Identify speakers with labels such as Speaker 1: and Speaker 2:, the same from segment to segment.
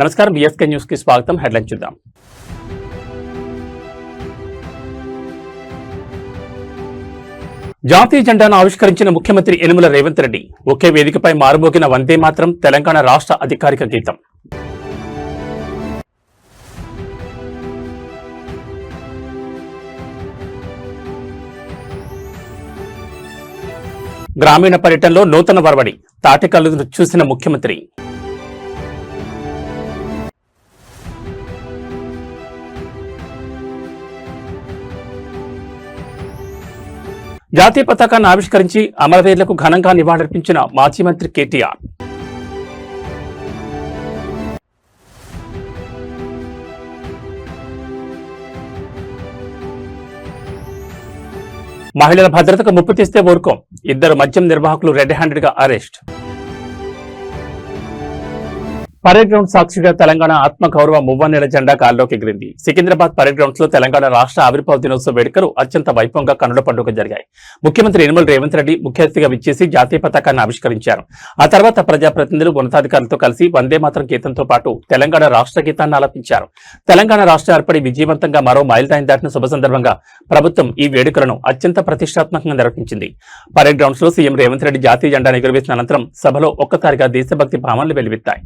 Speaker 1: నమస్కారం, BSK news కి స్వాగతం. హెడ్లైన్ చూద్దాం. జాతీయ జెండాను ఆవిష్కరించిన ముఖ్యమంత్రి యనమల రేవంత్ రెడ్డి. ఒకే వేదికపై మారుమోగిన వందే మాతరం తెలంగాణ రాష్ట్ర అధికారిక గీతం. గ్రామీణ పర్యటనలో నూతన వరవడి, తాటికల్లును చూసిన ముఖ్యమంత్రి. జాతీయ పతాకాన్ని ఆవిష్కరించి అమరవీరులకు ఘనంగా నివాళులర్పించిన మాజీ మంత్రి కేటీఆర్. మహిళల భద్రతకు ముప్పు తెస్తే ఊరుకోం, 2 మద్యం నిర్వాహకులు రెడ్ హ్యాండెడ్ గా అరెస్ట్. పరేడ్ గ్రౌండ్ సాక్షిగా తెలంగాణ ఆత్మగౌరవ మువ్వన్నెల జెండా గాల్లోకి ఎగిరింది. సికింద్రాబాద్ పరేడ్ గ్రౌండ్స్ లో తెలంగాణ రాష్ట్ర ఆవిర్భావ దినోత్సవ వేడుకలు అత్యంత వైభవంగా కన్నుల పండుగ జరిగాయి. ముఖ్యమంత్రి యనమల రేవంత్ రెడ్డి ముఖ్య అతిథిగా విచ్చేసి జాతీయ పతాకాన్ని ఆవిష్కరించారు. ఆ తర్వాత ప్రజాప్రతినిధులు, ఉన్నతాధికారులతో కలిసి వందే మాతరం గీతంతో పాటు తెలంగాణ రాష్ట్ర గీతాన్ని ఆలపించారు. తెలంగాణ రాష్ట్ర ఏర్పడి విజయవంతంగా మరో మైలురాయిని దాటిన శుభ సందర్భంగా ప్రభుత్వం ఈ వేడుకలను అత్యంత ప్రతిష్టాత్మకంగా నిర్వహించింది. పరేడ్ గ్రౌండ్స్ లో సీఎం రేవంత్ రెడ్డి జాతీయ జెండాను ఎగురవేసిన అనంతరం సభలో ఒక్కసారిగా దేశభక్తి భావనలు వెలువెత్తాయి.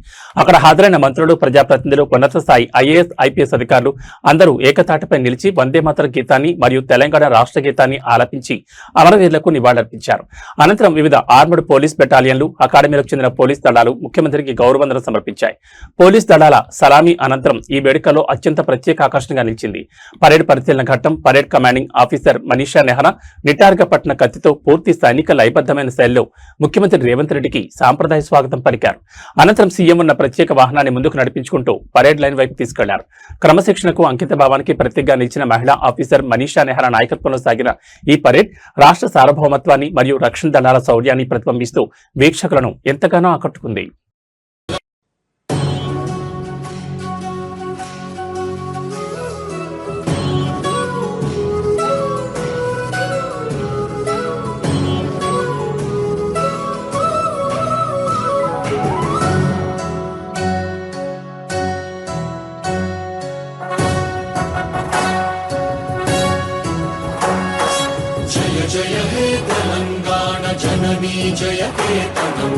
Speaker 1: అక్కడ హాజరైన మంత్రులు, ప్రజాప్రతినిధులు, ఉన్నత స్థాయి ఐఏఎస్, ఐపీఎస్ అధికారులు అందరూ ఏకతాటిపై నిలిచి వందే మాతరం గీతాన్ని మరియు తెలంగాణ రాష్ట్ర గీతాన్ని ఆలపించి అమరవీరులకు నివాళులర్పించారు. అనంతరం వివిధ ఆర్మడ్ పోలీస్ బెటాలియన్లు, అకాడమీలకు చెందిన పోలీస్ దళాలు ముఖ్యమంత్రికి గౌరవందనం సమర్పించాయి. పోలీస్ దళాల సలామీ అనంతరం ఈ వేడుకలో అత్యంత ప్రత్యేక ఆకర్షణగా నిలిచింది. పరేడ్ పరిశీలన ఘట్టం parade commanding officer Manisha Nehra నిటారుగా పట్టిన కత్తితో పూర్తి సైనిక లయబద్ధమైన శైలిలో ముఖ్యమంత్రి రేవంత్ రెడ్డికి సాంప్రదాయ స్వాగతం పలికారు. అనంతరం సీఎం ఉన్న ప్రత్యేక వాహనాన్ని ముందుకు నడిపించుకుంటూ పరేడ్ లైన్ వైపు తీసుకెళ్లారు. క్రమశిక్షణకు, అంకిత భావానికి ప్రతీకగా నిలిచిన మహిళా ఆఫీసర్ మనీషా నెహ్రా నాయకత్వంలో సాగిన ఈ పరేడ్ రాష్ట్ర సార్వభౌమత్వాన్ని మరియు రక్షణ దళాల శౌర్యాన్ని ప్రతిబింబిస్తూ వీక్షకులను ఎంతగానో ఆకట్టుకుంది.
Speaker 2: జయ హే తెలంగాణ జననీ జయ కేతనం,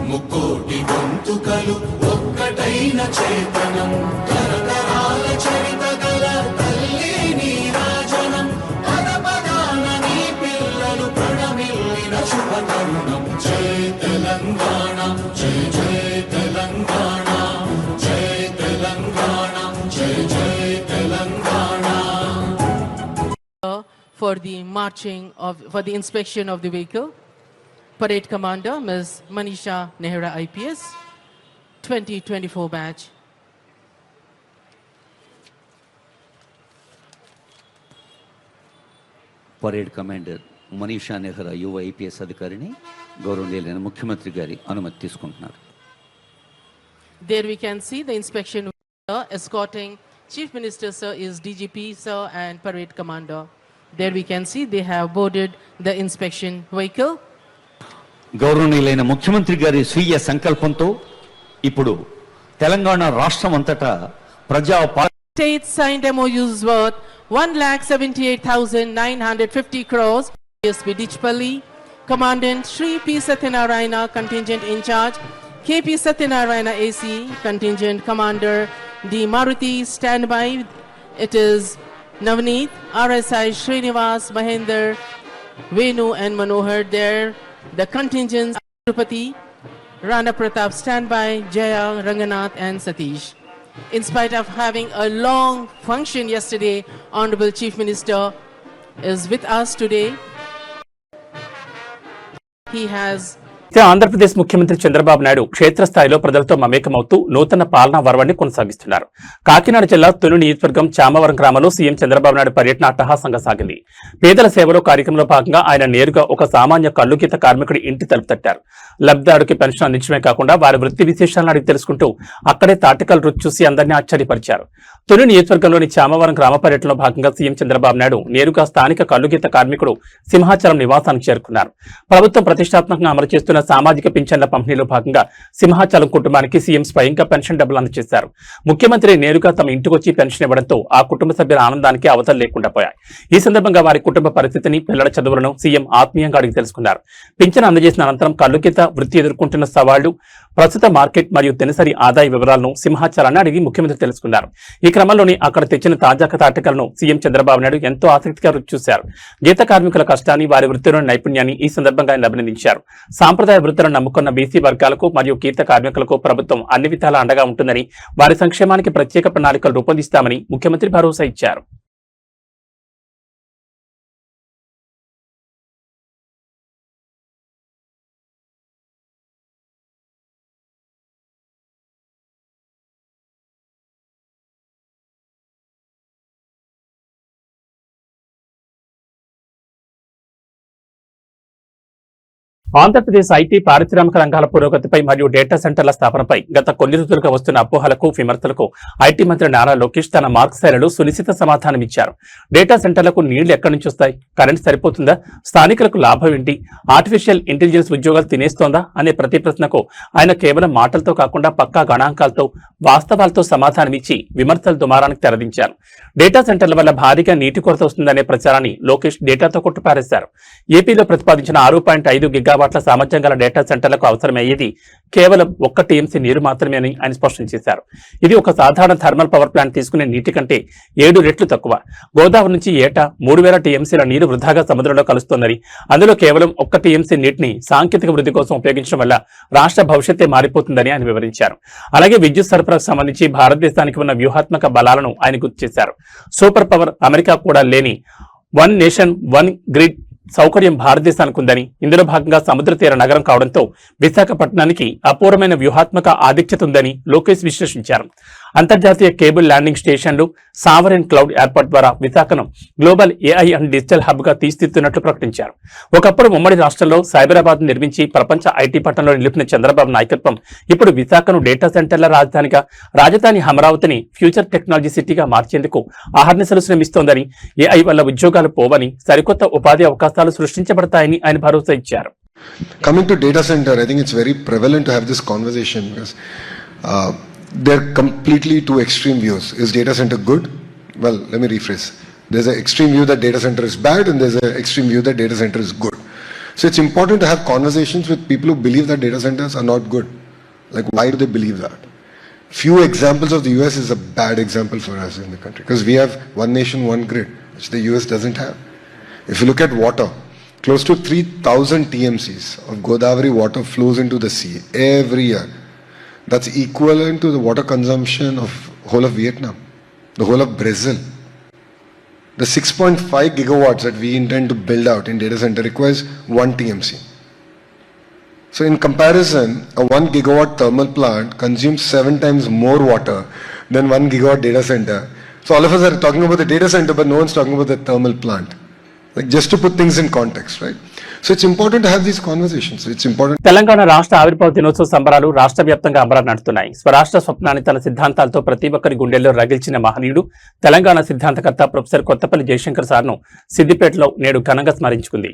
Speaker 2: ముక్కోటి గొంతుకలు ఒక్కటైన చేతనం, తరతరాల చరిత గల తల్లి నీరాజనం, పద పదాన నీ పిల్లలు ప్రణమిల్లిన శుభ తరుణం. జయ తెలంగాణ, జయ జయ తెలంగాణ, జయ తెలంగాణ, జయ జయ Telangana.
Speaker 3: For the for the inspection of the vehicle, Parade Commander Ms. Manisha Nehra IPS, 2024 batch.
Speaker 4: Parade commander Manisha Nehra యువ ఐపీఎస్ అధికారిని గౌరవనీయులైన ముఖ్యమంత్రి గారి అనుమతి తీసుకుంటున్నారు.
Speaker 3: There we can see the inspection escorting Chief Minister sir is DGP sir and Parade Commander. There we can see they have boarded the inspection vehicle.
Speaker 4: గౌరవనీయులైన ముఖ్యమంత్రి గారి స్వీయ సంకల్పంతో ఇప్పుడు తెలంగాణ రాష్ట్రం అంతటా ప్రజా
Speaker 3: States signed MOUs worth 1,78,950 crores. PSP Dichpalli, Commandant Shri P. Satyanarayana, Contingent in charge, KP Satyanarayana AC, Contingent Commander D. Maruti, standby. It is Navneet, RSI Srinivas, Mahendra, Venu and Manohar there. The contingents Tirupati, Rana Pratap standby, Jaya, Ranganath and Satish. In spite of having a long function yesterday, Honorable Chief Minister is with us today. He has
Speaker 1: Andhra Pradesh ముఖ్యమంత్రి చంద్రబాబు నాయుడు క్షేత్రస్థాయిలో ప్రజలతో మమేకమవుతూ నూతన పాలనా వరవడిని కొనసాగిస్తున్నారు. కాకినాడ జిల్లా తుని నియోజకవర్గం చామవరం గ్రామంలో CM Chandrababu Naidu పర్యటన అట్టహాసంగా సాగింది. పేదల సేవలో కార్యక్రమంలో భాగంగా ఆయన నేరుగా ఒక సామాన్య కల్లుగీత కార్మికుడి ఇంటి తలుపు తట్టారు. లబ్ధిదారుడికి పెన్షన్ అందించడమే కాకుండా వారి వృత్తి విశేషాలను అడిగి తెలుసుకుంటూ అక్కడే తాటికల్ రుచి చూసి అందరినీ ఆశ్చర్యపరిచారు. తుని నియోజకవర్గంలోని చామవరం గ్రామ పర్యటనలో భాగంగా సీఎం చంద్రబాబు నాయుడు నేరుగా స్థానిక కల్లుగీత కార్మికుడు సింహాచలం నివాసానికి చేరుకున్నారు. ప్రభుత్వం ప్రతిష్టాత్మకంగా అమలు చేస్తున్న చేస్తున్న సామాజిక పింఛన్ల పంపిణీలో భాగంగా సింహాచలం కుటుంబానికి సీఎం స్వయంగా పెన్షన్ డబ్బులు అందజేశారు. ముఖ్యమంత్రి నేరుగా తమ ఇంటికొచ్చి పెన్షన్ ఇవ్వడంతో ఆ కుటుంబ సభ్యుల ఆనందానికి అవతలు లేకుండా పోయాయి. ఈ సందర్భంగా వారి కుటుంబ పరిస్థితిని, పిల్లల చదువులను సీఎం ఆత్మీయంగా అడిగి తెలుసుకున్నారు. పింఛన్ అందజేసిన అనంతరం కల్లుగీత వృత్తి ఎదుర్కొంటున్న సవాళ్లు, ప్రస్తుత మార్కెట్ మరియు దినసరి ఆదాయ వివరాలను సింహాచలాన్ని అడిగి ముఖ్యమంత్రి తెలుసుకున్నారు. ఈ క్రమంలోనే అక్కడ తెచ్చిన తాజా తాటికలను సీఎం చంద్రబాబు నాయుడు ఎంతో ఆసక్తిగా రుచి చూశారు. గీత కార్మికుల కష్టాన్ని, వారి వృత్తిలోని నైపుణ్యాన్ని ఈ సందర్భంగా ఆయన అభినందించారు. సాంప్రదాయ వృత్తులను నమ్ముకున్న బీసీ వర్గాలకు మరియు గీత కార్మికులకు ప్రభుత్వం అన్ని విధాలా అండగా ఉంటుందని, వారి సంక్షేమానికి ప్రత్యేక ప్రణాళికలు రూపొందిస్తామని ముఖ్యమంత్రి భరోసా ఇచ్చారు. ఆంధ్రప్రదేశ్ ఐటీ పారిశ్రామిక రంగాల పురోగతిపై మరియు డేటా సెంటర్ల స్థాపనపై గత కొన్ని రోజులుగా వస్తున్న అపోహలకు, విమర్శలకు ఐటీ మంత్రి నారా లోకేష్ తన మార్క్ శైలిలో సునిశ్చిత సమాధానమిచ్చారు. డేటా సెంటర్లకు నీళ్లు ఎక్కడి నుంచి వస్తాయి? కరెంట్ సరిపోతుందా? స్థానికులకు లాభం ఏంటి? ఆర్టిఫిషియల్ ఇంటెలిజెన్స్ ఉద్యోగాలు తినేస్తోందా అనే ప్రతి ప్రశ్నకు ఆయన కేవలం మాటలతో కాకుండా పక్కా గణాంకాలతో, వాస్తవాలతో సమాధానమిచ్చి విమర్శల దుమారానికి తెరదించారు. డేటా సెంటర్ల వల్ల భారీగా నీటి కొరత వస్తుందనే ప్రచారాన్ని లోకేష్ డేటాతో కొట్టుపారేశారు. ఏపీలో ప్రతిపాదించిన 6.5 గిగావాట్ల సామర్థ్యం గల డేటా సెంటర్లకు అవసరమయ్యేది కేవలం 1 టీఎంసీ నీరు మాత్రమే అని ఆయన స్పష్టం చేశారు. ఇది ఒక సాధారణ థర్మల్ పవర్ ప్లాంట్ తీసుకునే నీటి కంటే 7 రెట్లు తక్కువ. గోదావరి నుంచి ఏటా 3000 టీఎంసీల నీరు వృధాగా సముద్రంలో కలుస్తోందని, అందులో కేవలం 1 టీఎంసీ నీటిని సాంకేతిక వృద్ధి కోసం ఉపయోగించడం వల్ల రాష్ట్ర భవిష్యత్తే మారిపోతుందని ఆయన వివరించారు. అలాగే విద్యుత్ సరఫరాకు సంబంధించి భారతదేశానికి ఉన్న వ్యూహాత్మక బలాలను ఆయన గుర్తు చేశారు. సూపర్ పవర్ అమెరికా కూడా లేని వన్ నేషన్ వన్ గ్రిడ్ సౌకర్యం భారతదేశానికి ఉందని, ఇందులో భాగంగా సముద్ర తీర నగరం కావడంతో విశాఖపట్నానికి అపూర్వమైన వ్యూహాత్మక ఆధిక్యత ఉందని లోకేష్ విశ్లేషించారు. అంతర్జాతీయ కేబుల్ ల్యాండింగ్ స్టేషన్లు, సావరెన్ క్లౌడ్ ఏర్పాటు ద్వారా విశాఖను global AI and digital hub గా తీర్చిదిద్దుతున్నట్లు ప్రకటించారు. ఒకప్పుడు ఉమ్మడి రాష్ట్రంలో సైబరాబాద్ నిర్మించి ప్రపంచ ఐటీ పట్టణంలో నిలిపిన చంద్రబాబు నాయకత్వం ఇప్పుడు విశాఖను డేటా సెంటర్ల రాజధానిగా, రాజధాని అమరావతిని ఫ్యూచర్ టెక్నాలజీ సిటీగా మార్చేందుకు అహర్నిశలు శ్రమిస్తోందని, ఏఐ వల్ల ఉద్యోగాలు పోవని, సరికొత్త ఉపాధి అవకాశాలు సృష్టించబడతాయని ఆయన భరోసా ఇచ్చారు.
Speaker 5: Coming to data center, I think it's very prevalent to have this conversation because they're completely two extreme views. Is data center good? Well, let me rephrase. There's an extreme view that data center is bad, and there's an extreme view that data center is good. So it's important to have conversations with people who believe that data centers are not good. Like, why do they believe that? Few examples of the US is a bad example for us in the country because we have one nation, one grid, which the US doesn't have. If you look at water, close to 3,000 TMCs of Godavari water flows into the sea every year. That's equivalent to the water consumption of whole of Vietnam, the whole of Brazil. The 6.5 gigawatts that we intend to build out in data center requires 1 TMC. So in comparison, a 1 gigawatt thermal plant consumes 7 times more water than 1 gigawatt data center. So all of us are talking about the data center, but no one's talking about the thermal plant. Like, just to put things in context, right? So it's important to have these conversations. It's important.
Speaker 1: Telangana రాష్ట్ర ఆవిర్భావ దినోత్సవ సంబరాలు రాష్ట్ర వ్యాప్తంగా అంబరాన్ని నడుతున్నాయి. స్వరాష్ట్ర స్వప్నాన్ని తన సిద్ధాంతాలతో ప్రతి ఒక్కరి గుండెల్లో రగిల్చిన మహనీయుడు తెలంగాణ సిద్ధాంతకర్త ప్రొఫెసర్ కొత్తపల్లి జయశంకర్ సార్ను సిద్దిపేటలో నేడు ఘనంగా స్మరించుకుంది.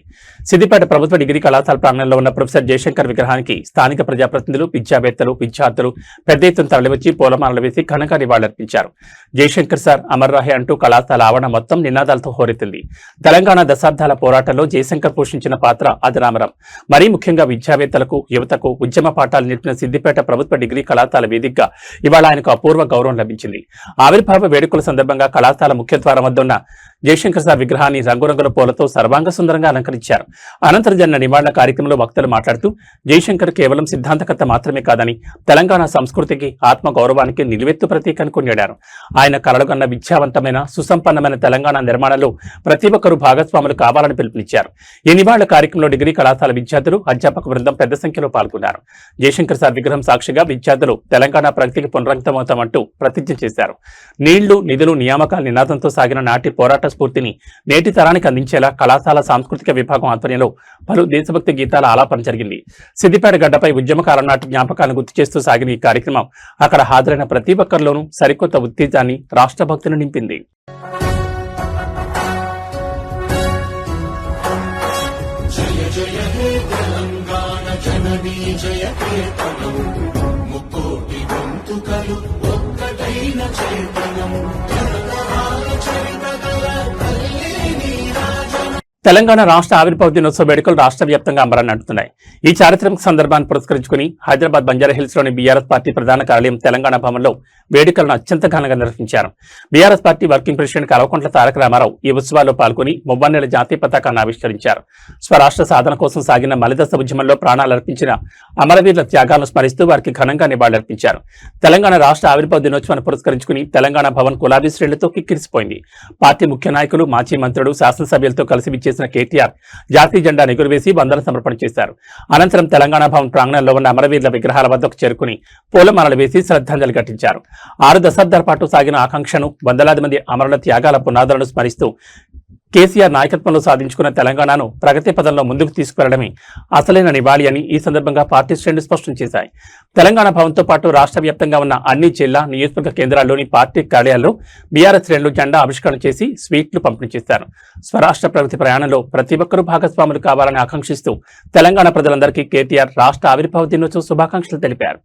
Speaker 1: సిద్దిపేట ప్రభుత్వ డిగ్రీ కళాశాల ప్రాంగణంలో ఉన్న ప్రొఫెసర్ జయశంకర్ విగ్రహానికి స్థానిక ప్రజాప్రతినిధులు, విద్యావేత్తలు, విద్యార్థులు పెద్ద ఎత్తున తరలివచ్చి పూలమాలలు వేసి ఘనంగా నివాళులర్పించారు. జయశంకర్ సార్ అమర్ రాహే అంటూ కళాశాల ఆవరణ మొత్తం నినాదాలతో హోరెత్తింది. తెలంగాణ దశాబ్దాల పోరాటంలో జయశంకర్ పోషించిన పాత్ర అజరామరం. మరీ ముఖ్యంగా విద్యావేత్తలకు, యువతకు ఉద్యమ పాఠాలు నేర్పిన సిద్దిపేట ప్రభుత్వ డిగ్రీ కళాశాల వేదికగా ఇవాళ ఆయనకు అపూర్వ గౌరవం లభించింది. ఆవిర్భావ వేడుకల సందర్భంగా కళాశాల ముఖ్యద్వారం వద్ద ఉన్న జయశంకర్ సార్ విగ్రహాన్ని రంగురంగుల పూలతో సర్వాంగ సుందరంగా అలంకరించారు. అనంతరం జరిగిన నివాళుల కార్యక్రమంలో వక్తలు మాట్లాడుతూ జయశంకర్ కేవలం సిద్ధాంతకర్త మాత్రమే కాదని తెలంగాణ సంస్కృతికి, ఆత్మ గౌరవానికి నిలువెత్తు ప్రతీక అని కొనియాడారు. ఆయన కలలుగన్న విద్యావంతమైన, సుసంపన్నమైన తెలంగాణ నిర్మాణంలో ప్రతి ఒక్కరూ భాగస్వాములు కావాలని పిలుపునిచ్చారు. ఈ నివాళుల కార్యక్రమంలో డిగ్రీ కళాశాల విద్యార్థులు, అధ్యాపక బృందం పెద్ద సంఖ్యలో పాల్గొన్నారు. జయశంకర్ సార్ విగ్రహం సాక్షిగా విద్యార్థులు తెలంగాణ ప్రగతికి పునరంకితమవుతామంటూ ప్రతిజ్ఞ చేశారు. నీళ్లు, నిధులు, నియామకాల నినాదంతో సాగిన నాటి పోరాట స్ఫూర్తిని నేటి తరానికి అందించేలా కళాశాల సాంస్కృతిక విభాగం ఆధ్వర్యంలో పలు దేశభక్తి గీతాల ఆలాపన జరిగింది. సిద్దిపేట గడ్డపై ఉద్యమకాలం నాటి జ్ఞాపకాలను గుర్తు చేస్తూ సాగిన ఈ కార్యక్రమం అక్కడ హాజరైన ప్రతి ఒక్కరిలోనూ సరికొత్త ఉత్తేజాన్ని, రాష్ట్రభక్తిని నింపింది.
Speaker 2: జయ జయ హే తెలంగాణ జననీ జననీ జయ కేతనం ముక్కోటి గొంతుకలు ఒక్కటైన చేతనం తరతరాల చరిత గల తల్లి నీరాజనం.
Speaker 1: తెలంగాణ రాష్ట్ర ఆవిర్భావ దినోత్సవ వేడుకలు రాష్ట్ర వ్యాప్తంగా అంబరాన్ని అంటున్నాయి. ఈ చారిత్రక సందర్భాన్ని పురస్కరించుకుని హైదరాబాద్ బంజారాహిల్స్ లోని బీఆర్ఎస్ పార్టీ ప్రధాన కార్యాలయం తెలంగాణ భవన్లో వేడుకలను అత్యంత ఘనంగా నిర్వహించారు. BRS party working president Kalvakuntla Taraka Rama Rao ఈ ఉత్సవాల్లో పాల్గొని మువ్వన్నెల జాతీయ పతాకాన్ని ఆవిష్కరించారు. స్వరాష్ట్ర సాధన కోసం సాగిన మలిదశ ఉద్యమంలో ప్రాణాలర్పించిన అమరవీరుల త్యాగాలను స్మరిస్తూ వారికి ఘనంగా నివాళులర్పించారు. తెలంగాణ రాష్ట్ర ఆవిర్భావ దినోత్సవాన్ని పురస్కరించుకుని తెలంగాణ భవన్ గులాబీ శ్రేణులతో కిక్కిరిసిపోయింది. పార్టీ ముఖ్య నాయకులు, మాజీ మంత్రులు, శాసనసభ్యులతో కలిసి విచ్చేసిన కేటీఆర్ జాతీయ జెండా ఎగురవేసి వందన సమర్పణ చేశారు. అనంతరం తెలంగాణ భవన్ ప్రాంగణంలో ఉన్న అమరవీరుల విగ్రహాల వద్దకు చేరుకుని పూలమాలలు వేసి శ్రద్ధాంజలి ఘటించారు. 6 దశాబ్దాల పాటు సాగిన ఆకాంక్షను, వందలాది మంది అమరుల త్యాగాల పునాదులను స్మరిస్తూ కేసీఆర్ నాయకత్వంలో సాధించుకున్న తెలంగాణను ప్రగతి పదంలో ముందుకు తీసుకువెళ్లడమే అసలైన నివాళి అని ఈ సందర్భంగా పార్టీ శ్రేణులు స్పష్టం చేశాయి. తెలంగాణ భవన్తో పాటు రాష్ట్ర వ్యాప్తంగా ఉన్న అన్ని జిల్లా, నియోజకవర్గ కేంద్రాల్లోని పార్టీ కార్యాలయాల్లో బీఆర్ఎస్ శ్రేణులు జెండా ఆవిష్కరణ చేసి స్వీట్లు పంపిణీ చేశారు. స్వరాష్ట్ర ప్రగతి ప్రయాణంలో ప్రతి ఒక్కరూ భాగస్వాములు కావాలని ఆకాంక్షిస్తూ తెలంగాణ ప్రజలందరికీ కేటీఆర్ రాష్ట్ర ఆవిర్భావ దినోత్సవ శుభాకాంక్షలు తెలిపారు.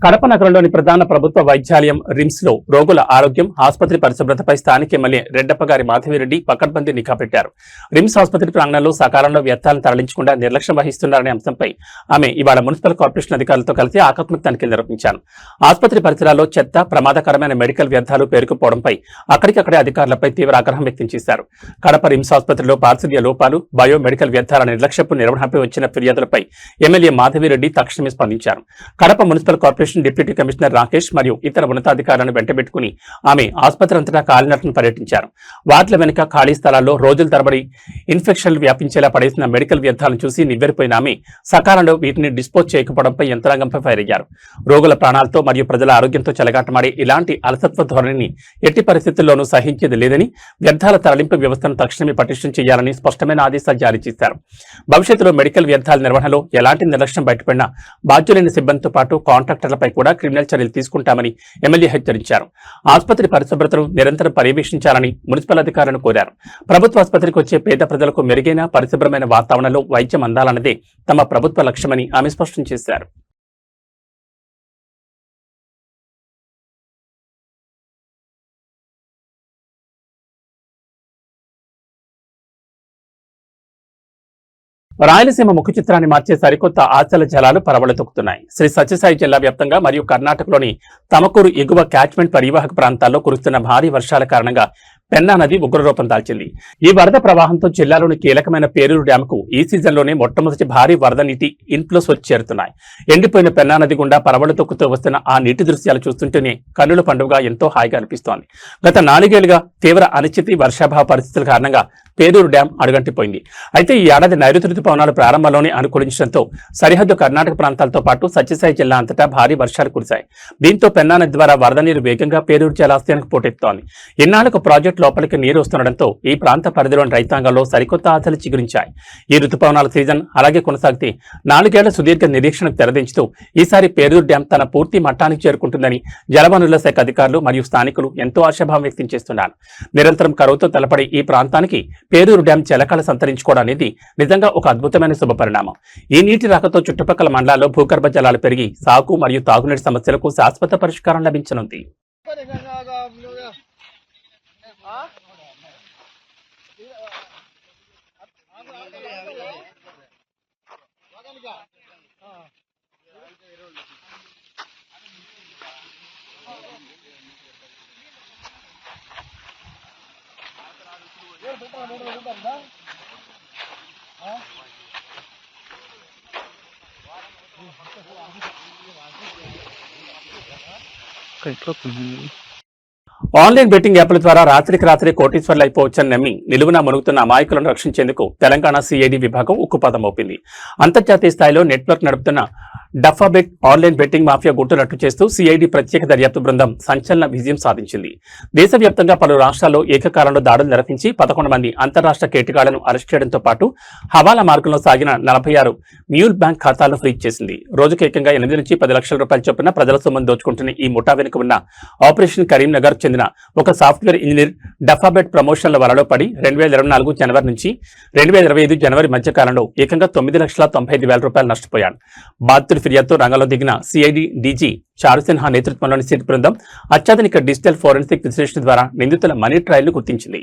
Speaker 1: కడప నగరంలోని ప్రధాన ప్రభుత్వ వైద్యాలయం రిమ్స్ లో రోగుల ఆరోగ్యం, ఆసుపత్రి పరిశుభ్రతపై స్థానిక ఎమ్మెల్యే రెడ్డప్పగారి మాధవిరెడ్డి పకడ్బందీ నిఘా పెట్టారు. రిమ్స్ ఆసుపత్రి ప్రాంగణంలో సకాలంలో వ్యర్థాలను తరలించకుండా నిర్లక్ష్యం వహిస్తున్నారనే అంశంపై ఆమె ఇవాళ మున్సిపల్ కార్పొరేషన్ అధికారులతో కలిసి ఆకస్మిక తనిఖీలు నిర్వహించారు. ఆసుపత్రి పరిసరాల్లో చెత్త, ప్రమాదకరమైన మెడికల్ వ్యర్థాలు పేరుకుపోవడంపై అక్కడికక్కడే అధికారులపై తీవ్ర ఆగ్రహం వ్యక్తం చేశారు. కడప రిమ్స్ ఆసుపత్రిలో పారిశుద్ధ్య లోపాలు, బయో మెడికల్ వ్యర్థాల నిర్లక్ష్యపు నిర్వహణపై వచ్చిన ఫిర్యాదులపై ఎమ్మెల్యే మాధవిరెడ్డి తక్షణమే స్పందించారు. Kadapa municipal corporation deputy commissioner Rakesh మరియు ఇతర ఉన్నతాధికారులను వెంటబెట్టుకుని ఆమె ఆసుపత్రి అంతటా కాలినట్లను పర్యటించారు. వార్డుల వెనుక ఖాళీ స్థలాల్లో రోజుల తరబడి ఇన్ఫెక్షన్లు వ్యాపించేలా పడేసిన మెడికల్ వ్యర్థాలను చూసి నివ్వెరపోయిన ఆమె సకాలంలో వీటిని డిస్పోజ్ చేయకపోవడంపై యంత్రాంగంపై ఫైర్ అయ్యారు. రోగుల ప్రాణాలతో మరియు ప్రజల ఆరోగ్యంతో చెలగాటమాడే ఇలాంటి అలసత్వ ధోరణిని ఎట్టి పరిస్థితుల్లోనూ సహించేది లేదని, వ్యర్థాల తరలింపు వ్యవస్థను తక్షణమే పటిష్టం చేయాలని స్పష్టమైన ఆదేశాలు జారీ చేశారు. భవిష్యత్తులో మెడికల్ వ్యర్థాల నిర్వహణలో ఎలాంటి నిర్లక్ష్యం బయటపడినా బాధ్యులైన సిబ్బందితో పాటు కాంట్రాక్టర్లపై కూడా క్రిమినల్ చర్యలు తీసుకుంటామని ఎమ్మెల్యే హెచ్చరించారు. ఆసుపత్రి పరిశుభ్రతను నిరంతరం పర్యవేక్షించాలని మున్సిపల్ అధికారులను కోరారు. ప్రభుత్వ ఆసుపత్రికి వచ్చే పేద ప్రజలకు మెరుగైన, పరిశుభ్రమైన వాతావరణంలో వైద్యం అందాలన్నదే తమ ప్రభుత్వ లక్ష్యమని ఆమె స్పష్టం చేశారు. రాయలసీమ ముఖ చిత్రాన్ని మార్చే సరికొత్త ఆశల జలాలు పరవళ్లు తొక్కుతున్నాయి. శ్రీ సత్యసాయి జిల్లా వ్యాప్తంగా మరియు కర్ణాటకలోని తమకూరు ఎగువ క్యాచ్మెంట్ పరివాహక ప్రాంతాల్లో కురుస్తున్న భారీ వర్షాల కారణంగా పెన్నా నది ఉగ్రరూపం దాల్చింది. ఈ వరద ప్రవాహంతో జిల్లాలోని కీలకమైన పేరూరు డ్యాంకు ఈ సీజన్లోనే మొట్టమొదటి భారీ వరద నీటి ఇన్ఫ్లోస్ వచ్చి చేరుతున్నాయి. ఎండిపోయిన పెన్నా నది గుండా పరవళ్లు తొక్కుతూ వస్తున్న ఆ నీటి దృశ్యాలు చూస్తుంటేనే కన్నుల పండుగ ఎంతో హాయిగా అనిపిస్తోంది. గత 4 ఏళ్లుగా తీవ్ర అనిశ్చితి, వర్షాభావ పరిస్థితుల కారణంగా పేరూరు డ్యాం అడుగంటిపోయింది. అయితే ఈ ఏడాది నైరుతి రుతుపవనాలు ప్రారంభంలోనే అనుకూలించడంతో సరిహద్దు కర్ణాటక ప్రాంతాలతో పాటు సత్యసాయి జిల్లా అంతటా భారీ వర్షాలు కురిశాయి. దీంతో పెన్నా నది ద్వారా వరద నీరు వేగంగా పేరూరు జలాశయానికి పోటెత్తుతోంది. ఇన్నాళ్లకు ప్రాజెక్టు లోపలికి నీరు వస్తుండటంతో ఈ ప్రాంత పరిధిలోని రైతాంగంలో సరికొత్త ఆశలు చిగురించాయి. ఈ రుతుపవనాల సీజన్ అలాగే కొనసాగితే 4 ఏళ్ల సుదీర్ఘ నిరీక్షణకు తెరదించుతూ ఈసారి పేరూరు డ్యాం తన పూర్తి మట్టానికి చేరుకుంటుందని జలవనరుల శాఖ అధికారులు మరియు స్థానికులు ఎంతో ఆశాభావం వ్యక్తం చేస్తున్నారు. నిరంతరం కరువుతో తలపడే ఈ ప్రాంతానికి పేరూరు డ్యాం జలకాల సంతరించుకోవడం అనేది నిజంగా ఒక అద్భుతమైన శుభపరిణామం. ఈ నీటి రాకతో చుట్టుపక్కల మండలాల్లో భూగర్భ జలాలు పెరిగి సాగు మరియు తాగునీటి సమస్యలకు శాశ్వత పరిష్కారం లభించనుంది. ఆన్లైన్ బెట్టింగ్ యాప్ల ద్వారా రాత్రికి రాత్రి కోటీశ్వర్లు అయిపోవచ్చని నమ్మి నిలువున మునుగుతున్న అమాయకులను రక్షించేందుకు తెలంగాణ సిఐడి విభాగం ఉక్కుపాదం మోపింది. అంతర్జాతీయ స్థాయిలో నెట్వర్క్ నడుపుతున్న డఫాబెట్ ఆన్లైన్ బెట్టింగ్ మాఫియా గుట్టురట్టు చేస్తూ సిఐడి ప్రత్యేక దర్యాప్తు బృందం సంచలన విజయం సాధించింది. దేశవ్యాప్తంగా పలు రాష్ట్రాల్లో ఏకకాలంలో దాడులు నిర్వహించి 11 మంది అంతర్రాష్ట్ర కేటుగాళ్లను అరెస్ట్ చేయడంతో పాటు హవాలా మార్గంలో సాగిన 46 మ్యూల్ బ్యాంక్ ఖాతాలను ఫ్రీజ్ చేసింది. రోజుకు ఏకంగా 8 నుంచి 10 లక్షల రూపాయల చొప్పున ప్రజల సొమ్మును దోచుకుంటున్న ఈ ముఠా వెనుక ఉన్న ఆపరేషన్ కరీంనగర్ చెందిన ఒక సాఫ్ట్వేర్ ఇంజనీర్ డఫాబెట్ ప్రమోషన్ల వలలో పడి 2024 జనవరి నుంచి 2025 జనవరి మధ్య కాలంలో ఏకంగా 9,95,000 రూపాయలు నష్టపోయాడు. బాధితుడి ఫిర్యాదుతో రంగంలో దిగిన సిఐడి డీజీ చారుసిన్హా నేతృత్వంలోని సిట్ బృందం అత్యాధునిక డిజిటల్ ఫోరెన్సిక్ విశ్లేషణ ద్వారా నిందితుల మనీ ట్రయల్ ను గుర్తించింది.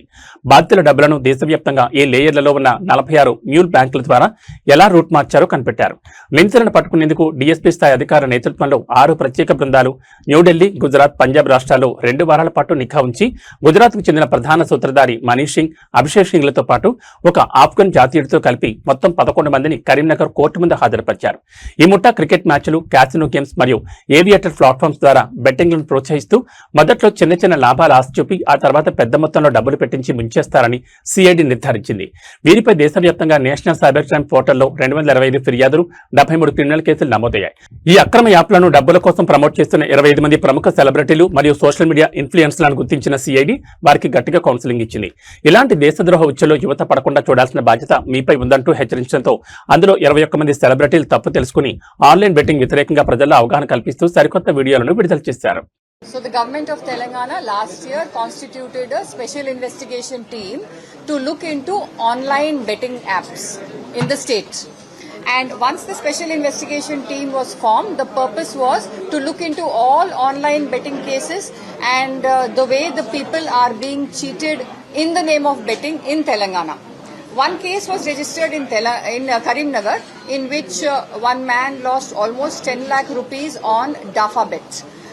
Speaker 1: బాధితుల డబ్బులను దేశవ్యాప్తంగా ఏ లేయర్లలో ఉన్న 46 మ్యూల్ బ్యాంకుల ద్వారా ఎలా రూట్ మార్చారో కనిపెట్టారు. నిందితులను పట్టుకునేందుకు డీఎస్పీ స్థాయి అధికారుల నేతృత్వంలో 6 ప్రత్యేక బృందాలు న్యూఢిల్లీ, గుజరాత్, పంజాబ్ రాష్ట్రాల్లో 2 వారాల పాటు నిఘా ఉంచి గుజరాత్కు చెందిన ప్రధాన సూత్రధారి మనీష్ సింగ్, అభిషేక్ సింగ్లతో పాటు ఒక ఆఫ్ఘన్ జాతీయుడితో కలిపి మొత్తం 11 మందిని కరీంనగర్ కోర్టు ముందు హాజరుపరిచారు. ఈ ముఠా క్రికెట్ మ్యాచ్లు, క్యాసినో గేమ్స్ మరియు ఏవియేటర్ ప్లాట్ఫామ్స్ ద్వారా బెట్టింగ్లను ప్రోత్సహిస్తూ మొదట్లో చిన్న లాభాలు ఆశ చూపి ఆ తర్వాత పెద్ద మొత్తంలో డబ్బులు పెట్టించి ముంచేస్తారని సిఐడి నిర్ధారించింది. వీరిపై దేశవ్యాప్తంగా నేషనల్ సైబర్ క్రైమ్ పోర్టల్లో 225 ఫిర్యాదులు, 73 క్రిమినల్ కేసులు నమోదయ్యాయి. ఈ అక్రమ యాప్లను డబ్బుల కోసం ప్రమోట్ చేస్తున్న 25 మంది ప్రముఖ సెలబ్రిటీలు మరియు సోషల్ మీడియా ఇన్ఫ్లుయెన్సర్లను గుర్తించిన సిఐడి వారికి గట్టిగా కౌన్సిలింగ్ ఇచ్చింది. ఇలాంటి దేశద్రోహ ఉచ్చులో యువత పడకుండా చూడాల్సిన బాధ్యత మీపై ఉందంటూ హెచ్చరించడంతో అందులో 21 మంది సెలబ్రిటీలు తప్పు తెలుసుకుని ఆన్లైన్ బెట్టింగ్ వ్యతిరేకంగా ప్రజల్లో అవగాహన కల్పిస్తూ కొత్త వీడియోలను విడుదల చేశారు.
Speaker 6: So the government of Telangana last year constituted a special investigation team to look into online betting apps in the state. And once the special investigation team was formed, the purpose was to look into all online betting cases and the way the people are being cheated in the name of betting in Telangana. One case was registered in Karimnagar, in which one man lost almost 10 lakh rupees on Dafabet.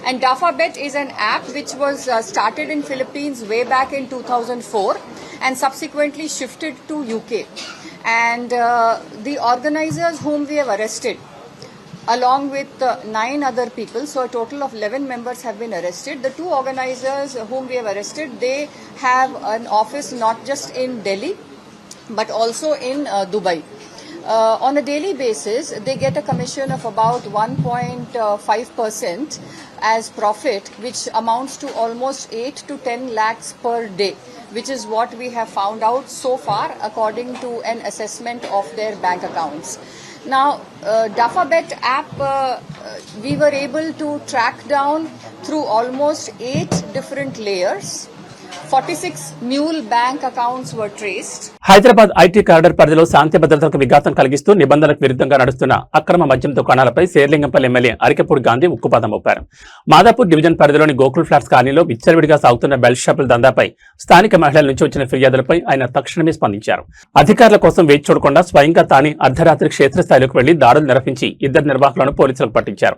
Speaker 6: And Dafabet is an app which was started in Philippines way back in 2004 and subsequently shifted to UK. And the organizers whom we have arrested, along with 9 other people, so a total of 11 members have been arrested. The 2 organizers whom we have arrested, they have an office not just in Delhi, but also in Dubai. On a daily basis, they get a commission of about 1.5% as profit, which amounts to almost 8 to 10 lakhs per day, which is what we have found out so far according to an assessment of their bank accounts. Now, Dafabet app, we were able to track down through almost 8 different layers. 46 mule bank accounts were traced.
Speaker 1: Hyderabad IT corridor పరిధిలో శాంతి భద్రతలకు విఘాతం కలిగిస్తూ నిబంధనలకు విరుద్ధంగా నడుస్తున్న అక్రమ మద్యం దుకాణాలపై Serilingampally MLA Arikepudi Gandhi ఉక్కుపాదం మోపారు. మాదాపూర్ డివిజన్ పరిధిలోని గోకుల్ ఫ్లాట్స్ కాలనీలో విచ్చలవిడిగా సాగుతున్న బెల్ట్ షాపుల దందాపై స్థానిక మహిళల నుంచి వచ్చిన ఫిర్యాదులపై ఆయన తక్షణమే స్పందించారు. అధికారుల కోసం వేచి చూడకుండా స్వయంగా తానే అర్ధరాత్రి క్షేత్రస్థాయిలోకి వెళ్లి దాడులు నిర్వహించి 2 నిర్వాహకులను పోలీసులకు పట్టించారు.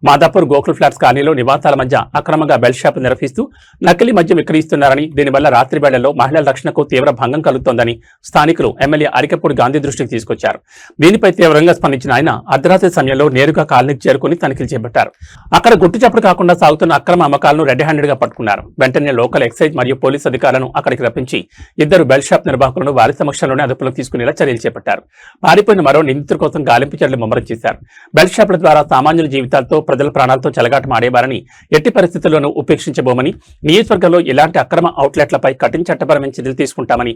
Speaker 1: మాదాపూర్ గోకుల్ ఫ్లాట్స్ కాలనీలో నివాసాల మధ్య అక్రమంగా బెల్ట్ షాపులు నిర్వహిస్తూ నకిలీ మద్యం విక్రయిస్తున్నారని, దీనివల్ల రాత్రి వేళల్లో మహిళల రక్షణకు తీవ్ర భంగం కలుగుతోందని స్థానికులు ఎమ్మెల్యే అరికెపూడి గాంధీ దృష్టికి తీసుకొచ్చారు. దీనిపై తీవ్రంగా స్పందించిన ఆయన అర్ధరాత్రి సమయంలో నేరుగా కాలనీకి చేరుకుని తనిఖీలు చేపట్టారు. అక్కడ గుట్టుచప్పుడు కాకుండా సాగుతున్న అక్రమ అమ్మకాలను రెడ్ హ్యాండెడ్ గా పట్టుకున్నారు. వెంటనే లోకల్ ఎక్సైజ్ మరియు పోలీసు అధికారులను అక్కడికి రప్పించి 2 బెల్ట్ షాప్ నిర్వాహకులను వారి సమక్షంలోనే అదుపులోకి తీసుకునేలా చర్యలు చేపట్టారు. పారిపోయిన మరో నిందితుల కోసం గాలింపు చర్యలు ముమ్మరం చేశారు. బెల్ట్ షాపుల ద్వారా సామాన్యుల జీవితాలతో, ప్రజల ప్రాణాలతో చెలగాటం ఆడేవారని ఎట్టి పరిస్థితుల్లోనూ ఉపేక్షించబోమని, నియోజకవర్గంలో ఇలాంటి అక్రమ అవుట్లెట్లపై కఠిన చట్టపరమైన చర్యలు తీసుకుంటామని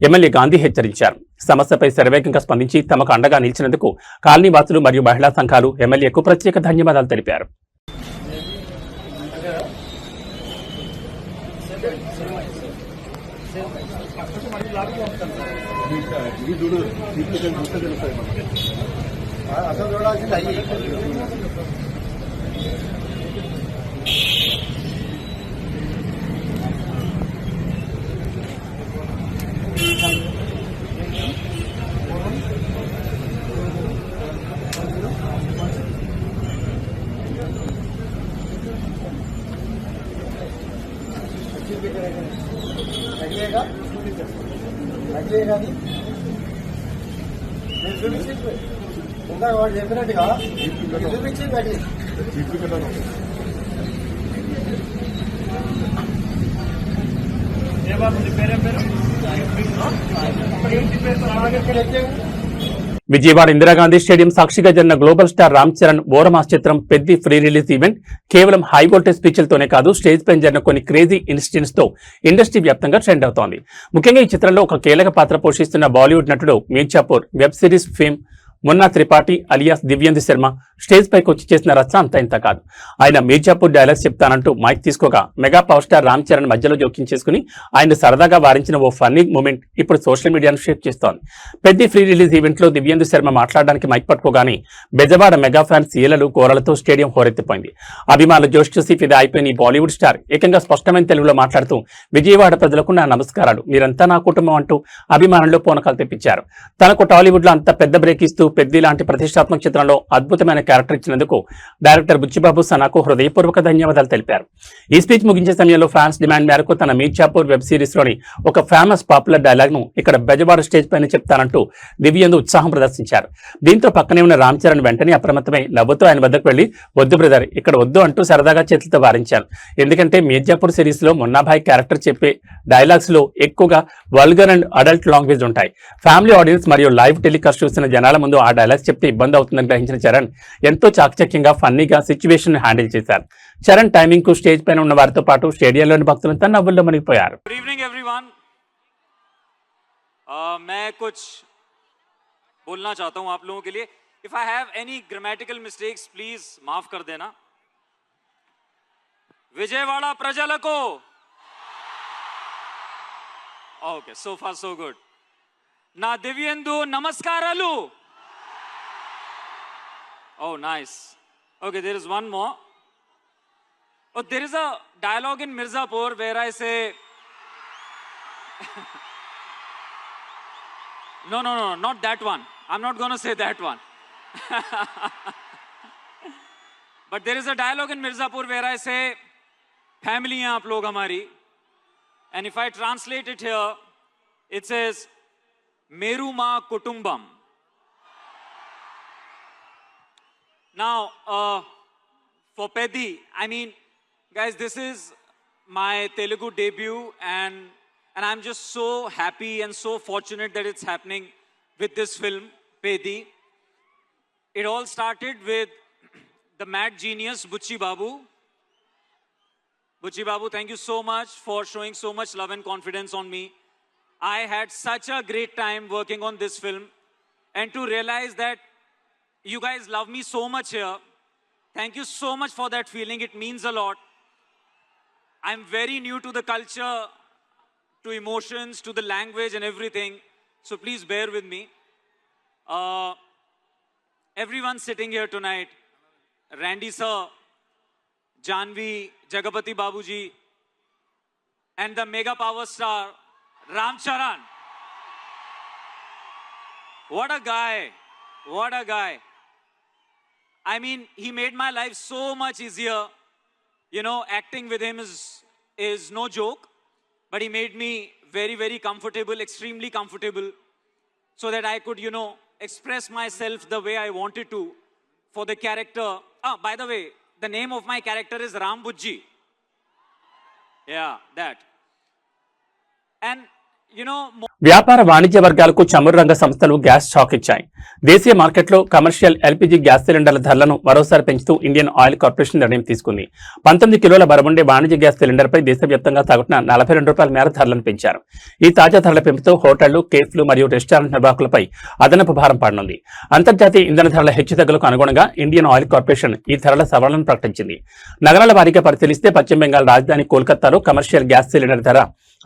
Speaker 1: ఎమ్మెల్యే గాంధీ హెచ్చరించారు. సమస్యపై శరవేగంగా స్పందించి తమకు అండగా నిలిచినందుకు కాలనీ వాసులు మరియు మహిళా సంఘాలు ఎమ్మెల్యేకు ప్రత్యేక ధన్యవాదాలు తెలిపారు.
Speaker 7: చెప్పినట్టుగా
Speaker 1: విజయవాడ ఇందిరాగాంధీ స్టేడియం సాక్షిగా జరిగిన గ్లోబల్ స్టార్ రామ్ చరణ్ ఓరమాస్ చిత్రం పెద్ది ఫ్రీ రిలీజ్ ఈవెంట్ కేవలం హై వోల్టేజ్ స్పీచ్లతోనే కాదు, స్టేజ్ పైన జరిగిన కొన్ని క్రేజీ ఇన్సిడెంట్స్ తో ఇండస్ట్రీ వ్యాప్తంగా ట్రెండ్ అవుతోంది. ముఖ్యంగా ఈ చిత్రంలో ఒక కీలక పాత్ర పోషిస్తున్న బాలీవుడ్ నటుడు Mirzapur web series fame Munna Tripathi alias Divyendu Sharma stage పైకి వచ్చి చేసిన రచ్చ అంత ఇంత కాదు. ఆయన మీర్జాపూర్ డైలాగ్స్ చెప్తానంటూ మైక్ తీసుకోగా mega power star Ram Charan మధ్యలో జోక్యం చేసుకుని ఆయన సరదాగా వారించిన ఓ ఫన్నీ మూమెంట్ ఇప్పుడు సోషల్ మీడియాను షేర్ చేస్తోంది. పెద్ద ఫ్రీ రిలీజ్ ఈవెంట్ లో దివ్యేందు శర్మ మాట్లాడడానికి మైక్ పట్టుకోగానే బెజవాడ మెగా ఫ్యాన్స్ ఈలలు కోరలతో స్టేడియం హోరెత్తిపోయింది. అభిమానుల జోష్ చూసి ఫిదా అయిపోయిన ఈ బాలీవుడ్ స్టార్ ఏకంగా స్పష్టమైన తెలుగులో మాట్లాడుతూ విజయవాడ ప్రజలకు నా నమస్కారాలు, మీరంతా నా కుటుంబం అంటూ అభిమానుల్లో పూనకాలు తెప్పించారు. తనకు టాలీవుడ్ లో అంత పెద్ద బ్రేక్ ఇస్తూ పెద్ది లాంటి ప్రతిష్టాత్మక చిత్రంలో అద్భుతమైన క్యారెక్టర్ ఇచ్చినందుకు డైరెక్టర్ బుచ్చిబాబు సనాకు హృదయపూర్వక ధన్యవాదాలు తెలిపారు. ఈ స్పీచ్ ముగించే సమయంలో ఫ్యాన్స్ డిమాండ్ మేరకు తన మీర్జాపూర్ వెబ్ సిరీస్ లోని ఒక ఫేమస్ పాపులర్ డైలాగ్ ను ఇక్కడ బెజవాడ స్టేజ్ పైన చెప్తానంటూ దివ్యేందు ఉత్సాహం ప్రదర్శించారు. దీంతో పక్కనే ఉన్న రామ్ చరణ్ వెంటనే అప్రమత్తమై నవ్వుతూ ఆయన వద్దకు వెళ్లి వద్దు బ్రదర్ ఇక్కడ వద్దు అంటూ సరదాగా చేతులతో వారించారు. ఎందుకంటే మీర్జాపూర్ సిరీస్ లో మున్నాభాయ్ క్యారెక్టర్ చెప్పే డైలాగ్స్ లో ఎక్కువగా వల్గర్ అండ్ అడల్ట్ లాంగ్వేజ్ ఉంటాయి. ఫ్యామిలీ ఆడియన్స్ మరియు లైవ్ టెలికాస్ట్ చూసిన జనాల ముందు ఆ డైలాగ్స్ చెప్తే ఇబ్బంది అవుతుందని గ్రహించిన చరణ్ ఎంతో చాకచక్యంగా ఫన్నీగా సిచ్యువేషన్ హ్యాండిల్ చేశారు. చరణ్ టైమింగ్ కు స్టేజ్ పైన ఉన్న వారితో పాటు స్టేడియంలోని భక్తులంతా నవ్వుల్లో మునిగిపోయారు.
Speaker 7: Good evening everyone. मैं कुछ बोलना चाहता हूं आप लोगों के लिए. If I have any grammatical mistakes please माफ कर देना. विजयवाड़ा प्रजलको. Okay, so far so good. ना Dibyendu नमस्कारालु. Oh, nice. Okay, there is one more. Oh, there is a dialogue in Mirzapur where I say, no, not that one. I'm not going to say that one. But there is a dialogue in Mirzapur where I say, family hain aap log hamari. And if I translate it here, it says, Meru Ma Kutumbam. Now, for Peddi, I mean, guys, this is my Telugu debut, and I'm just so happy and so fortunate that it's happening with this film, Peddi. It all started with the mad genius, Bucci Babu. Bucci Babu, thank you so much for showing so much love and confidence on me. I had such a great time working on this film, and to realize that you guys love me so much here. Thank you so much for that feeling. It means a lot. I'm very new to the culture, to emotions, to the language and everything. So please bear with me. Everyone sitting here tonight, Randy sir, Janvi, Jagapati Babuji, and the mega power star, Ram Charan. What a guy. What a guy. I mean, he made my life so much easier. You know, acting with him is no joke. But he made me very, very comfortable, extremely comfortable. So that I could, you know, express myself the way I wanted to for the character. By the way, the name of my character is Ram Bujji. Yeah, that. And, you know...
Speaker 1: వ్యాపార వాణిజ్య వర్గాలకు చమురు రంగ సంస్థలు gas shock ఇచ్చాయి. దేశీయ మార్కెట్లో commercial LPG gas సిలిండర్ల ధరలను మరోసారి పెంచుతూ ఇండియన్ ఆయిల్ కార్పొరేషన్ నిర్ణయం తీసుకుంది. 19 కిలోల బరువుండే వాణిజ్య గ్యాస్ సిలిండర్పై దేశవ్యాప్తంగా సగటున ₹42 మేర ధరలను పెంచారు. ఈ తాజా ధరల పెంపుతో హోటళ్లు, కేఫ్లు మరియు రెస్టారెంట్ నిర్వాహకులపై అదనపు భారం పడనుంది. అంతర్జాతీయ ఇంధన ధరల హెచ్చుతగ్గులకు అనుగుణంగా ఇండియన్ ఆయిల్ కార్పొరేషన్ ఈ ధరల సవరణను ప్రకటించింది. నగరాల వారీగా పరిశీలిస్తే పశ్చిమ బెంగాల్ రాజధాని కోల్కతాలో కమర్షియల్ గ్యాస్ సిలిండర్ ధర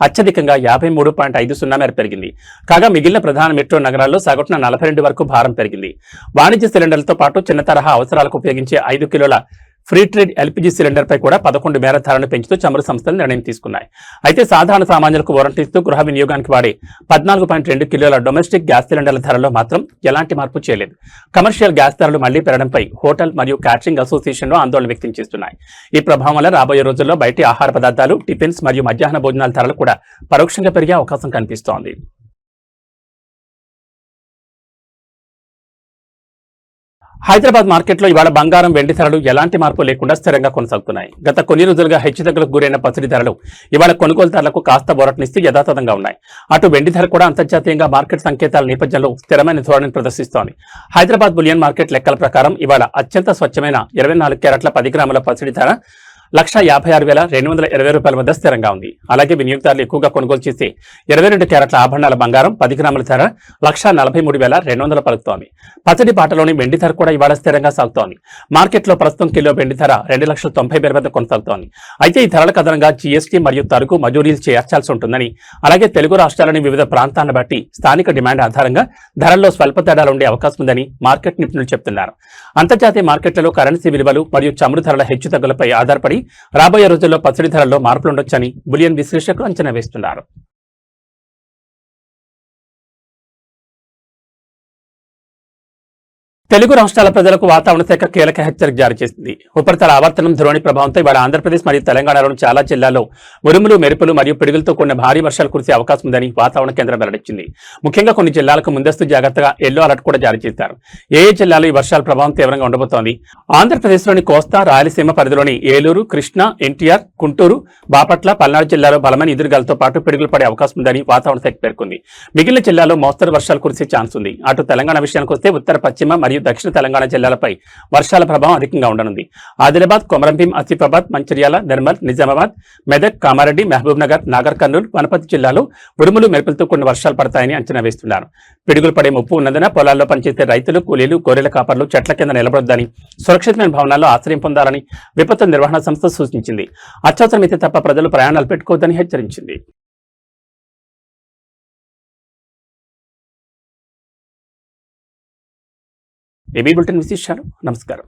Speaker 1: అత్యధికంగా 53.50 మేర పెరిగింది. కాగా మిగిలిన ప్రధాన మెట్రో నగరాల్లో సగటున 42 వరకు భారం పెరిగింది. వాణిజ్య సిలిండర్లతో పాటు చిన్న తరహా అవసరాలకు ఉపయోగించే 5 కిలోల ఫ్రీ ట్రేడ్ ఎల్పీజీ సిలిండర్ పై కూడా 11 మేర ధరను పెంచుతూ చమురు సంస్థలు నిర్ణయం తీసుకున్నాయి. అయితే సాధారణ సామాన్యులకు వారంటీస్తూ గృహ వినియోగానికి వాడే 14.2 కిలోల డొమెస్టిక్ గ్యాస్ సిలిండర్ల ధరలో మాత్రం ఎలాంటి మార్పు చేయలేదు. కమర్షియల్ గ్యాస్ ధరలు మళ్లీ పెరగడంపై హోటల్ మరియు క్యాటరింగ్ అసోసియేషన్లు ఆందోళన వ్యక్తం చేస్తున్నాయి. ఈ ప్రభావం వల్ల రాబోయే రోజుల్లో బయటి ఆహార పదార్థాలు, టిఫిన్స్ మరియు మధ్యాహ్న భోజనాల ధరలు కూడా పరోక్షంగా పెరిగే అవకాశం కనిపిస్తోంది. హైదరాబాద్ మార్కెట్లో ఇవాళ బంగారం వెండి ధరలు ఎలాంటి మార్పు లేకుండా స్థిరంగా కొనసాగుతున్నాయి. గత కొన్ని రోజులుగా హెచ్చుతగ్గులకు గురైన పసిడి ధరలు ఇవాళ కొనుగోలుదారులకు కాస్త బోరటనిస్తూ యథాతథంగా ఉన్నాయి. అటు వెండి ధర కూడా అంతర్జాతీయంగా మార్కెట్ సంకేతాల నేపథ్యంలో స్థిరమైన ధోరణిని ప్రదర్శిస్తోంది. హైదరాబాద్ బులియన్ మార్కెట్ లెక్కల ప్రకారం ఇవాళ అత్యంత స్వచ్ఛమైన 24 క్యారెట్ల 10 గ్రాముల పసిడి ధర 1,56,220 రూపాయల వద్ద స్థిరంగా ఉంది. అలాగే వినియోగదారులు ఎక్కువగా కొనుగోలు చేసే 22 క్యారెట్ల ఆభరణాల బంగారం 10 గ్రాముల ధర 1,43,200 పలుకుతోంది. పచ్చడి బాటలోని వెండి ధర కూడా ఇవాళ స్థిరంగా సాగుతోంది. మార్కెట్లో ప్రస్తుతం కిలో వెండి ధర 2,90,000 వద్ద కొనసాగుతోంది. అయితే ఈ ధరలకు అదనంగా జీఎస్టీ మరియు తరుగు మజూరీలు చేర్చాల్సి ఉంటుందని, అలాగే తెలుగు రాష్ట్రాలని వివిధ ప్రాంతాలను బట్టి స్థానిక డిమాండ్ ఆధారంగా ధరల్లో స్వల్ప తేడాలు ఉండే అవకాశం ఉందని మార్కెట్ నిపుణులు చెబుతున్నారు. అంతర్జాతీయ మార్కెట్లలో కరెన్సీ విలువలు మరియు చమురు ధరల హెచ్చుతగ్గులపై ఆధారపడి రాబోయే రోజుల్లో పచ్చడి ధరల్లో మార్పులుండొచ్చని బులియన్ విశ్లేషకులు అంచనా వేస్తున్నారు. తెలుగు రాష్ట్రాల ప్రజలకు వాతావరణ శాఖ కీలక హెచ్చరిక జారీ చేసింది. ఉపరితల ఆవర్తనం ధోరణి ప్రభావంతో ఇవాళ ఆంధ్రప్రదేశ్ మరియు తెలంగాణలోని చాలా జిల్లాల్లో ఉరుములు, మెరుపులు మరియు పిడుగులతో కూడిన భారీ వర్షాలు కురిసే అవకాశం ఉందని వాతావరణ కేంద్రం వెల్లడించింది. ముఖ్యంగా కొన్ని జిల్లాలకు ముందస్తు జాగ్రత్తగా ఎల్లో అలర్ట్ కూడా జారీ చేశారు. ఏ జిల్లాలో ఈ వర్షాల ప్రభావం తీవ్రంగా ఉండబోతోంది? ఆంధ్రప్రదేశ్లోని కోస్తా, రాయలసీమ పరిధిలోని ఏలూరు, కృష్ణా, ఎన్టీఆర్, గుంటూరు, బాపట్ల, పల్నాడు జిల్లాలో బలమైన ఎదురుగాలతో పాటు పిడుగులు పడే అవకాశం ఉందని వాతావరణ శాఖ పేర్కొంది. మిగిలిన జిల్లాలో మోస్తరు వర్షాలు కురిసే ఛాన్స్ ఉంది. అటు తెలంగాణ విషయానికి వస్తే ఉత్తర, పశ్చిమ మరియు దక్షిణ తెలంగాణ జిల్లాలపై వర్షాల ప్రభావం అధికంగా ఉండనుంది. ఆదిలాబాద్, కొమరంభీం, ఆసిఫాబాద్, మంచిర్యాల, నిర్మల్, నిజామాబాద్, మెదక్, కామారెడ్డి, మహబూబ్ నగర్, నాగర్ కర్నూలు, వనపర్తి జిల్లాలో ఉరుములు, మెరుపులతో కొన్ని వర్షాలు పడతాయని అంచనా వేస్తున్నారు. పిడుగులు పడే ముప్పు ఉన్నందున పొలాల్లో పనిచేసే రైతులు, కూలీలు, గొర్రెల కాపర్లు చెట్ల కింద నిలబడొద్దని, సురక్షితమైన భవనాల్లో ఆశ్రయం పొందాలని విపత్తు నిర్వహణ సంస్థ సూచించింది. అత్యవసరమైతే తప్ప ప్రజలు ప్రయాణాలు పెట్టుకోవద్దని హెచ్చరించింది. ఏబీ బులెటిన్ విశేషాలు. నమస్కారం.